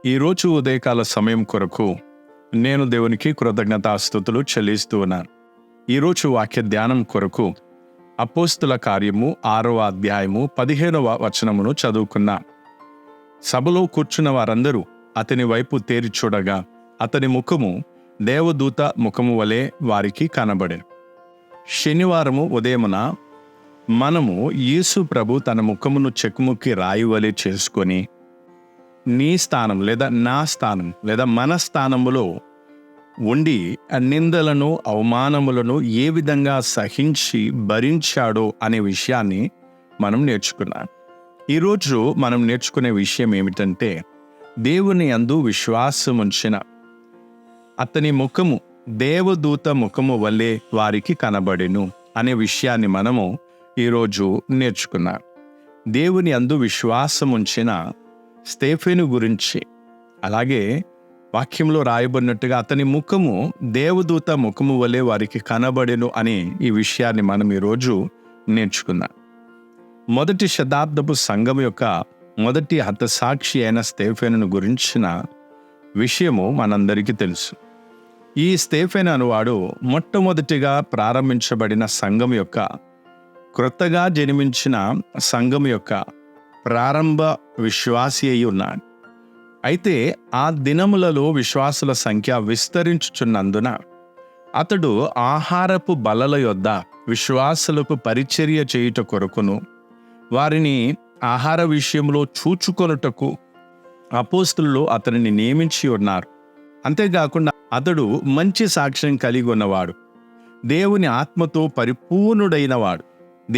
ఈరోజు ఉదయకాల సమయం కొరకు నేను దేవునికి కృతజ్ఞతాస్తుతులు చెల్లిస్తూ ఉన్నాను. ఈరోజు వాక్య ధ్యానం కొరకు అపోస్తుల కార్యము 6వ అధ్యాయము 15వ వచనమును చదువుకున్నా. సభలో కూర్చున్న వారందరూ అతని వైపు తేరి చూడగా అతని ముఖము దేవదూత ముఖము వలె వారికి కనబడెను. శనివారము ఉదయమున మనము యేసు ప్రభు తన ముఖమును చెక్కుముక్కి రాయి వలె చేసుకొని నీ స్థానం లేదా నా స్థానం లేదా మన స్థానములో ఉండి ఆ నిందలను అవమానములను ఏ విధంగా సహించి భరించాడో అనే విషయాన్ని మనం నేర్చుకున్నాం. ఈరోజు మనం నేర్చుకునే విషయం ఏమిటంటే, దేవుని యందు విశ్వాసం ఉంచిన అతని ముఖము దేవదూత ముఖము వల్లే వారికి కనబడెను అనే విషయాన్ని మనము ఈరోజు నేర్చుకున్నాం. దేవుని యందు విశ్వాసం ఉంచిన స్తేఫెను గురించి, అలాగే వాక్యంలో రాయబడినట్టుగా అతని ముఖము దేవదూత ముఖము వలె వారికి కనబడెను అనే ఈ విషయాన్ని మనం ఈరోజు నేర్చుకున్నాం. మొదటి శతాబ్దపు సంఘం యొక్క మొదటి హతసాక్షి అయిన స్తేఫెనును గురించిన విషయము మనందరికీ తెలుసు. ఈ స్తేఫెను అనువాడు మొట్టమొదటిగా ప్రారంభించబడిన సంఘం యొక్క, క్రొత్తగా జన్మించిన సంఘం యొక్క ప్రారంభ విశ్వాసి అయి ఉన్నాడు. అయితే ఆ దినములలో విశ్వాసుల సంఖ్య విస్తరించుచున్నందున అతడు ఆహారపు బలల యొద్ద విశ్వాసులకు పరిచర్య చేయుట కొరకును వారిని ఆహార విషయంలో చూచుకొనుటకు అపోస్తలులు అతనిని నియమించి ఉన్నారు. అంతేకాకుండా అతడు మంచి సాక్ష్యం కలిగి ఉన్నవాడు, దేవుని ఆత్మతో పరిపూర్ణుడైనవాడు,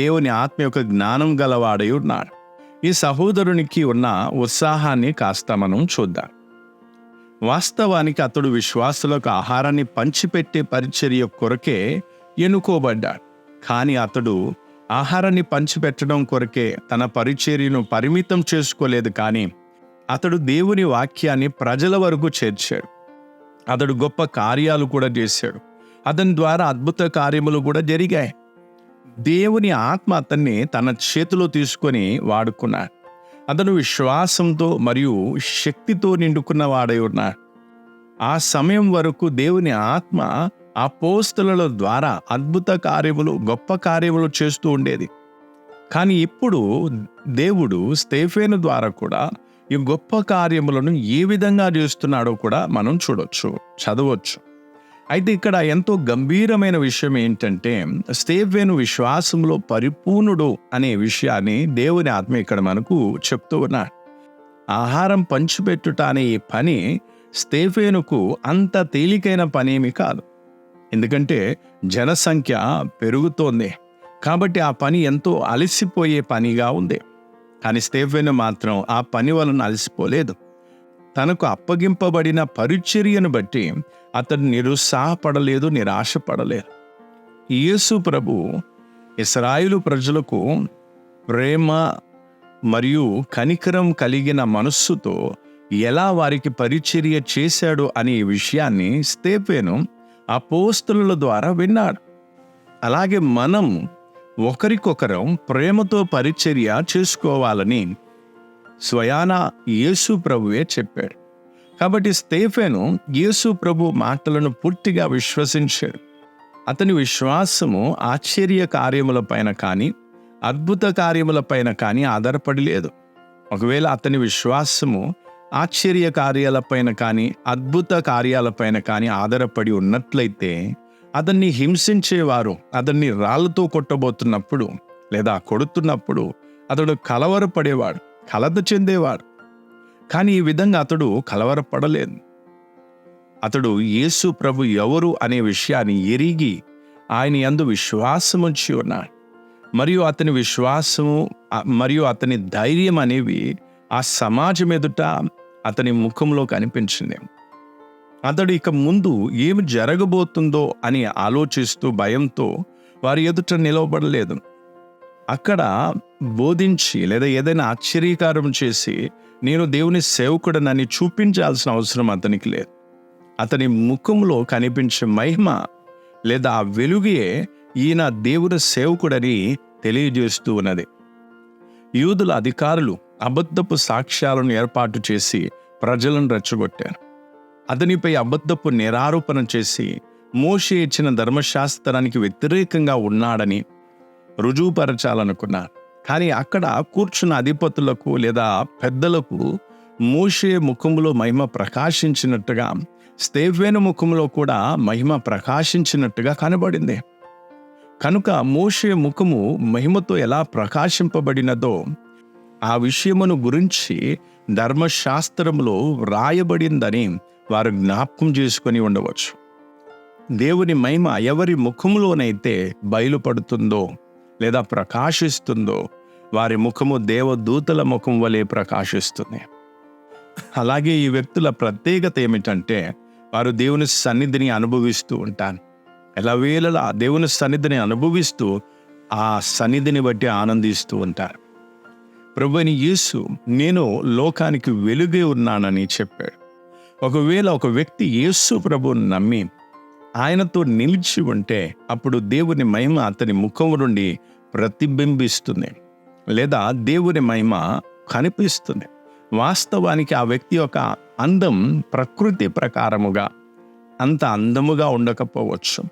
దేవుని ఆత్మ యొక్క జ్ఞానం గలవాడై ఉన్నాడు. ఈ సహోదరునికి ఉన్న ఉత్సాహాన్ని కాస్త మనం చూద్దాం. వాస్తవానికి అతడు విశ్వాసులకు ఆహారాన్ని పంచిపెట్టే పరిచర్య కొరకే ఎన్నుకోబడ్డాడు. కానీ అతడు ఆహారాన్ని పంచిపెట్టడం కొరకే తన పరిచర్యను పరిమితం చేసుకోలేదు. కానీ అతడు దేవుని వాక్యాన్ని ప్రజల వరకు చేర్చాడు. అతడు గొప్ప కార్యాలు కూడా చేశాడు. అతని ద్వారా అద్భుత కార్యములు కూడా జరిగాయి. దేవుని ఆత్మ అతన్ని తన చేతిలో తీసుకొని వాడుకున్నాడు. అతను విశ్వాసంతో మరియు శక్తితో నిండుకున్న వాడై ఉన్నాడు. ఆ సమయం వరకు దేవుని ఆత్మ అపోస్తలుల ద్వారా అద్భుత కార్యములు, గొప్ప కార్యములు చేస్తూ ఉండేది. కానీ ఇప్పుడు దేవుడు స్తేఫెను ద్వారా కూడా ఈ గొప్ప కార్యములను ఏ విధంగా చేస్తున్నాడో కూడా మనం చూడొచ్చు, చదవచ్చు. అయితే ఇక్కడ ఎంతో గంభీరమైన విషయం ఏంటంటే, స్తేఫెను విశ్వాసంలో పరిపూర్ణుడు అనే విషయాన్ని దేవుని ఆత్మ ఇక్కడ మనకు చెప్తూ ఉన్నాడు. ఆహారం పంచిపెట్టుట అనే ఈ పని స్తేఫెనుకు అంత తేలికైన పనేమి కాదు. ఎందుకంటే జనసంఖ్య పెరుగుతోంది కాబట్టి ఆ పని ఎంతో అలసిపోయే పనిగా ఉంది. కానీ స్తేఫెను మాత్రం ఆ పని వలన అలసిపోలేదు. తనకు అప్పగింపబడిన పరిచర్యను బట్టి అతడు నిరుత్సాహపడలేదు, నిరాశపడలేదు. యేసు ప్రభు ఇశ్రాయేలు ప్రజలకు ప్రేమ మరియు కనికరం కలిగిన మనస్సుతో ఎలా వారికి పరిచర్య చేశాడు అనే విషయాన్ని స్తేఫెను అపోస్తలుల ద్వారా విన్నాడు. అలాగే మనం ఒకరికొకరం ప్రేమతో పరిచర్య చేసుకోవాలని స్వయాన యేసు ప్రభువే చెప్పాడు. కాబట్టి స్తేఫెను యేసు ప్రభు మాటలను పూర్తిగా విశ్వసించాడు. అతని విశ్వాసము ఆశ్చర్య కార్యములపైన కానీ అద్భుత కార్యములపైన కానీ ఆధారపడి లేదు. ఒకవేళ అతని విశ్వాసము ఆశ్చర్య కార్యాలపైన కానీ అద్భుత కార్యాలపైన కానీ ఆధారపడి ఉన్నట్లయితే అతన్ని హింసించేవారు అతన్ని రాళ్లతో కొట్టబోతున్నప్పుడు లేదా కొడుతున్నప్పుడు అతడు కలవరపడేవాడు, కలత చెందేవాడు. కానీ ఈ విధంగా అతడు కలవరపడలేదు. అతడు యేసు ప్రభు ఎవరు అనే విషయాన్ని ఎరిగి ఆయన యందు విశ్వాసముంచి ఉన్నాడు. మరియు అతని విశ్వాసము మరియు అతని ధైర్యం అనేవి ఆ సమాజం ఎదుట అతని ముఖంలో కనిపించింది. అతడు ఇక ముందు ఏమి జరగబోతుందో అని ఆలోచిస్తూ భయంతో వారి ఎదుట నిలవబడలేదు. అక్కడ బోధించి లేదా ఏదైనా ఆశ్చర్యకారం చేసి నేను దేవుని సేవకుడనని చూపించాల్సిన అవసరం అతనికి లేదు. అతని ముఖంలో కనిపించే మహిమ లేదా ఆ వెలుగే ఈయన దేవుని సేవకుడని తెలియజేస్తూ ఉన్నది. యూదుల అధికారులు అబద్ధపు సాక్ష్యాలను ఏర్పాటు చేసి ప్రజలను రెచ్చగొట్టారు. అతనిపై అబద్ధపు నిరారోపణ చేసి మోషే ఇచ్చిన ధర్మశాస్త్రానికి వ్యతిరేకంగా ఉన్నాడని రుజువుపరచాలనుకున్నారు. కానీ అక్కడ కూర్చున్న అధిపతులకు లేదా పెద్దలకు మోషే ముఖములో మహిమ ప్రకాశించినట్టుగా స్తేఫేను ముఖంలో కూడా మహిమ ప్రకాశించినట్టుగా కనబడింది. కనుక మోషే ముఖము మహిమతో ఎలా ప్రకాశింపబడినదో ఆ విషయమును గురించి ధర్మశాస్త్రంలో వ్రాయబడిందని వారు జ్ఞాపకం చేసుకొని ఉండవచ్చు. దేవుని మహిమ ఎవరి ముఖములోనైతే బయలుపడుతుందో లేదా ప్రకాశిస్తుందో వారి ముఖము దేవదూతల ముఖం వలె ప్రకాశిస్తుంది. అలాగే ఈ వ్యక్తుల ప్రత్యేకత ఏమిటంటే వారు దేవుని సన్నిధిని అనుభవిస్తూ ఉంటారు. ఎల్లవేళలా దేవుని సన్నిధిని అనుభవిస్తూ ఆ సన్నిధిని బట్టి ఆనందిస్తూ ఉంటారు. ప్రభువైన యేసు నేను లోకానికి వెలుగే ఉన్నానని చెప్పాడు. ఒకవేళ ఒక వ్యక్తి యేసు ప్రభువుని నమ్మి ఆయనతో నిలిచి ఉంటే అప్పుడు దేవుని మహిమ అతని ముఖం నుండి ప్రతిబింబిస్తుంది లేదా దేవుని మహిమ కనిపిస్తుంది. వాస్తవానికి ఆ వ్యక్తి యొక్క అందం ప్రకృతి ప్రకారముగా అంత అందముగా ఉండకపోవచ్చు.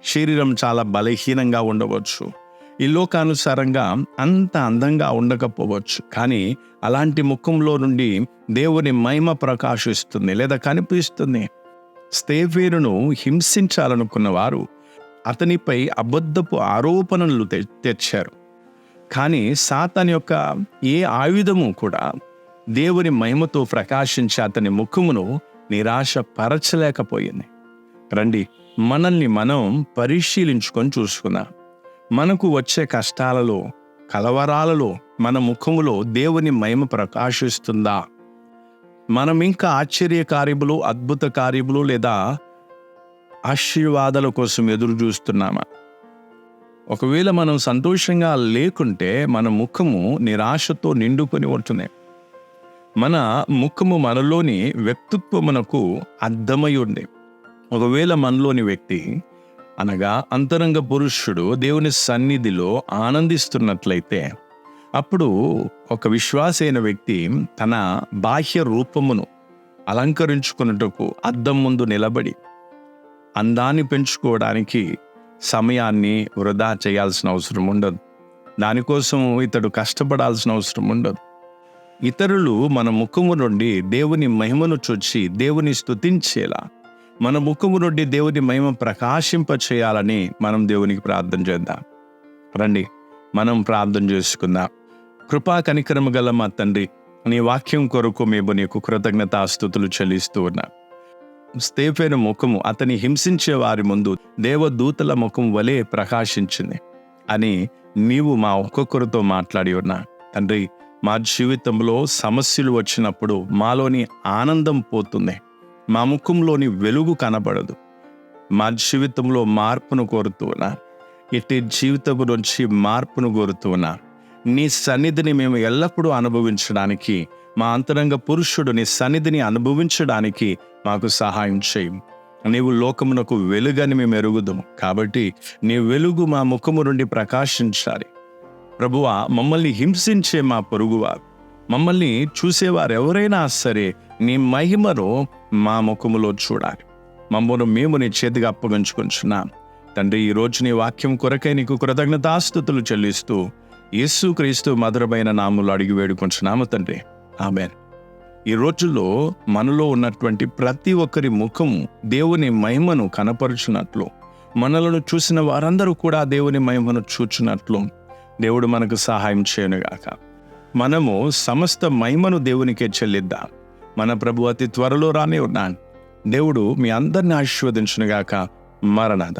శరీరం చాలా బలహీనంగా ఉండవచ్చు. ఈ లోకానుసారంగా అంత అందంగా ఉండకపోవచ్చు. కానీ అలాంటి ముఖంలో నుండి దేవుని మహిమ ప్రకాశిస్తుంది లేదా కనిపిస్తుంది. స్తేఫేనును హింసించాలనుకున్న వారు అతనిపై అబద్ధపు ఆరోపణలు తెచ్చారు. కానీ సాతాను యొక్క ఏ ఆయుధము కూడా దేవుని మహిమతో ప్రకాశించి అతని ముఖమును నిరాశపరచలేకపోయింది. రండి, మనల్ని మనం పరిశీలించుకొని చూసుకుందాం. మనకు వచ్చే కష్టాలలో, కలవరాలలో మన ముఖములో దేవుని మహిమ ప్రకాశిస్తుందా? మనం ఇంకా ఆశ్చర్య కార్యములు, అద్భుత కార్యములు లేదా ఆశీర్వాదాల కోసం ఎదురు చూస్తున్నామా? ఒకవేళ మనం సంతోషంగా లేకుంటే మన ముఖము నిరాశతో నిండుకొని ఉంటుంది. మన ముఖము మనలోని వ్యక్తిత్వమునకు అర్థమై ఉంది. ఒకవేళ మనలోని వ్యక్తి అనగా అంతరంగ పురుషుడు దేవుని సన్నిధిలో ఆనందిస్తున్నట్లయితే అప్పుడు ఒక విశ్వాసైన వ్యక్తి తన బాహ్య రూపమును అలంకరించుకున్నట్టుకు అద్దం ముందు నిలబడి అందాన్ని పెంచుకోవడానికి సమయాన్ని వృధా చేయాల్సిన అవసరం ఉండదు. దానికోసం ఇతడు కష్టపడాల్సిన అవసరం ఉండదు. ఇతరులు మన ముఖము నుండి దేవుని మహిమను చూచి దేవుని స్తుతించేలా మన ముఖము నుండి దేవుని మహిమ ప్రకాశింప చేయాలని మనం దేవునికి ప్రార్థన చేద్దాం. రండి, మనం ప్రార్థన చేసుకుందాం. కృపా కనికరము గల మా తండ్రి, నీ వాక్యం కొరకు మేము నీకు కృతజ్ఞతాస్తుతులు చెల్లిస్తూ ఉన్నాం. స్తేఫేను ముఖము అతని హింసించే వారి ముందు దేవదూతల ముఖం వలె ప్రకాశించింది అని నీవు మా ఒక్కొక్కరితో మాట్లాడి ఉన్నా తండ్రి. మా జీవితంలో సమస్యలు వచ్చినప్పుడు మాలోని ఆనందం పోతుంది, మా ముఖంలోని వెలుగు కనబడదు. మా జీవితంలో మార్పును కోరుతున్నా, ఇట్టి జీవితం నుంచి మార్పును కోరుతున్నా. నీ సన్నిధిని మేము ఎల్లప్పుడూ అనుభవించడానికి, మా అంతరంగ పురుషుడు నీ సన్నిధిని అనుభవించడానికి మాకు సహాయం చేయి. నీవు లోకమునకు వెలుగని మేము ఎరుగుదుము కాబట్టి నీ వెలుగు మా ముఖము నుండి ప్రకాశించాలి. ప్రభువా, మమ్మల్ని హింసించే మా పొరుగువారు, మమ్మల్ని చూసేవారు ఎవరైనా సరే నీ మహిమను మా ముఖములో చూడాలి. మమ్మల్ని మేము నీ చేతిగా అప్పగించుకుంటున్నాం తండ్రి. ఈరోజు నీ వాక్యం కొరకై నీకు కృతజ్ఞతాస్తుతులు చెల్లిస్తూ యేసుక్రీస్తు మధురమైన నామములో అడిగి వేడుకుంటున్నాము తండ్రి, ఆమేన్. ఈ రోజుల్లో మనలో ఉన్నటువంటి ప్రతి ఒక్కరి ముఖము దేవుని మహిమను కనపరుచున్నట్లు, మనలను చూసిన వారందరూ కూడా దేవుని మహిమను చూచున్నట్లు దేవుడు మనకు సహాయం చేయనుగాక. మనము సమస్త మహిమను దేవునికే చెల్లిద్దాం. మన ప్రభు అతి త్వరలో రానే ఉన్నాను. దేవుడు మీ అందరిని ఆశీర్వదించునుగాక. మరణాథ.